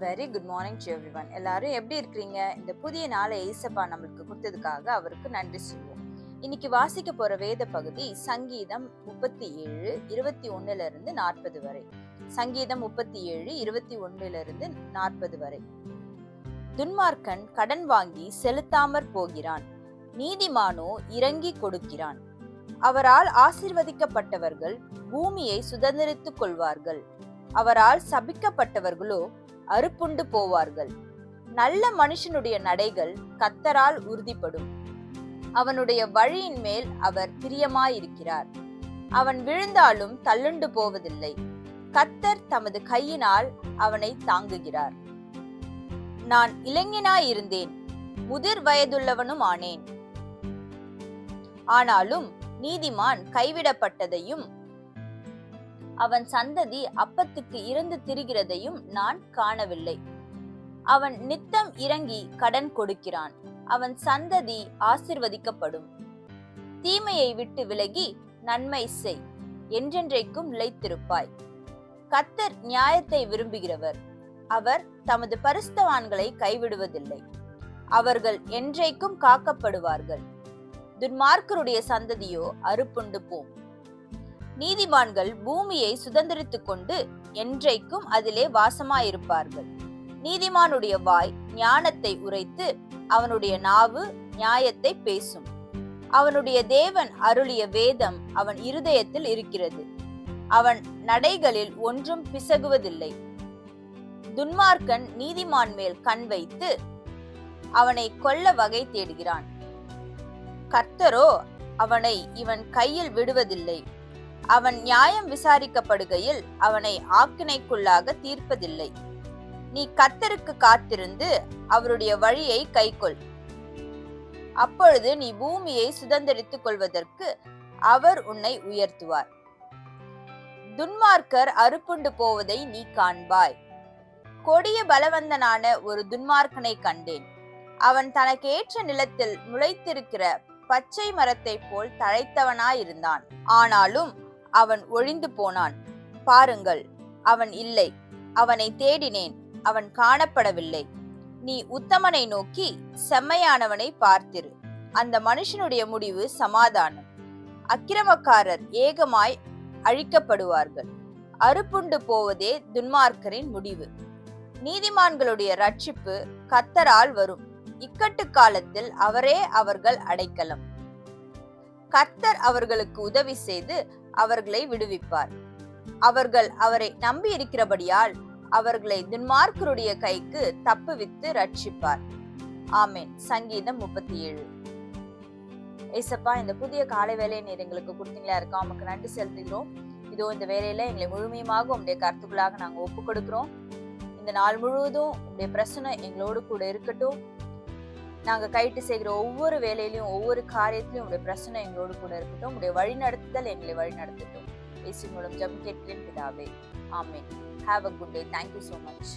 Very good morning to everyone. எல்லாரும் எப்படி இருக்கிறீங்க? இந்த புதிய நாளை ஏசப்பா நம்மளுக்கு கொடுத்ததுக்காக அவருக்கு நன்றி சொல்லுவோம். இன்னைக்கு வாசிக்க போற வேத பகுதி சங்கீதம் 37 21 40 வரை. சங்கீதம் 37 21 40 வரை. துன்மார்க்கன் கடன் வாங்கி செலுத்தாமற் போகிறான், நீதிமானோ இறங்கி கொடுக்கிறான். அவரால் ஆசீர்வதிக்கப்பட்டவர்கள் பூமியை சுதந்திரித்துக் கொள்வார்கள், அவரால் சபிக்கப்பட்டவர்களோ அறுப்புண்டு போவார்கள். நல்ல மனுஷனுடைய நடைகள் கர்த்தரால் உறுதிப்படும், அவனுடைய வழியின் மேல் அவர் பிரியமாயிருக்கிறார். அவன் விழுந்தாலும் தள்ளுண்டு போவதில்லை, கர்த்தர் தமது கையினால் அவனை தாங்குகிறார். நான் இளைஞனாயிருந்தேன், முதிர் வயதுள்ளவனும் ஆனேன். ஆனாலும் நீதிமான் கைவிடப்பட்டதையும் அவன் சந்ததி அப்பத்துக்கு இறந்து திரிகிறதையும் நான் காணவில்லை. அவன் நித்தம் இறங்கி கடன் கொடுக்கிறான், அவன் சந்ததி ஆசீர்வதிக்கப்படும். தீமையை விட்டு விலகி நன்மை செய், என்றென்றைக்கும் நிலைத்திருப்பாய். கர்த்தர் நியாயத்தை விரும்புகிறவர், அவர் தமது பரிசுத்தவான்களை கைவிடுவதில்லை. அவர்கள் என்றைக்கும் காக்கப்படுவார்கள். துன்மார்க்கருடைய சந்ததியோ அறுப்புண்டு போம். நீதிமான்கள் பூமியை சுதந்திரித்துக் கொண்டு என்றைக்கும் அதிலே வாசமாயிருப்பார்கள். நீதிமானுடைய வாய் ஞானத்தை உரைத்து, அவனுடைய நாவு நியாயத்தை பேசும். அவனுடைய தேவன் அருளிய வேதம் அவன் இருதயத்தில் இருக்கிறது, அவன் நடைகளில் ஒன்றும் பிசகுவதில்லை. துன்மார்க்கன் நீதிமான் மேல் கண் வைத்து அவனை கொல்ல வகை தேடுகிறான், கர்த்தரோ அவனை இவன் கையில் விடுவதில்லை. அவன் நியாயம் விசாரிக்கப்படுகையில் அவனை ஆக்கினைக்குள்ளாக தீர்ப்பதில்லை. நீ கர்த்தருக்கு காத்திருந்து அவருடைய வழியை கைக்கொள், அப்பொழுது நீ பூமியை சுதந்திரித்துக் கொள்வதற்கு அவர் உன்னை உயர்த்துவார். துன்மார்க்கர் அறுப்புண்டு போவதை நீ காண்பாய். கொடிய பலவந்தனான ஒரு துன்மார்க்கனை கண்டேன். அவன் தனக்கு ஏற்ற நிலத்தில் முளைத்திருக்கிற பச்சை மரத்தை போல் தழைத்தவனாயிருந்தான். ஆனாலும் அவன் ஒழிந்து போனான். பாருங்கள், அவன் இல்லை. அவனை தேடினேன், அவன் காணப்படவில்லை. நீ உத்தமனை நோக்கி செம்மையானவனை பார்த்திரு, அந்த மனுஷனுடைய முடிவு சமாதானம். அக்கிரமக்காரர் ஏகமாய் அழிக்கப்படுவார்கள், அறுப்புண்டு போவதே துன்மார்க்கரின் முடிவு. நீதிமான்களுடைய ரட்சிப்பு கர்த்தரால் வரும், இக்கட்டு காலத்தில் அவரே அவர்கள் அடைக்கலம். கர்த்தர் அவர்களுக்கு உதவி செய்து அவர்களை விடுவிப்பார். அவர்கள் அவரை நம்பி இருக்கிறபடியால் அவர்களை துன்மார்க்கருடைய கைக்கு தப்புவித்து ரட்சிப்பார். ஆமென். சங்கீதம் 37. ஏசப்பா, இந்த புதிய காலை வேலையை நீர் எங்களுக்கு கொடுத்தீங்களா இருக்கா, உமக்கு நன்றி செலுத்துகிறோம். இதோ இந்த வேலையில எங்களை முழுமையாக உங்களுடைய கருத்துக்களாக நாங்க ஒப்பு கொடுக்கிறோம். இந்த நாள் முழுவதும் உங்களுடைய பிரச்சனை எங்களோடு கூட இருக்கட்டும். நாங்க கைட்டு செய்கிற ஒவ்வொரு வேலையிலையும் ஒவ்வொரு காரியத்திலையும் உங்களுடைய பிரச்சனை எங்களோடு கூட இருக்கட்டும். உங்களுடைய வழி நடத்துதல் எங்களை வழி நடத்தட்டும். இயேசு மூலம் ஜெபம் கேட்கிறேன் பிதாவே. ஆமென். Have a good day. Thank you so much.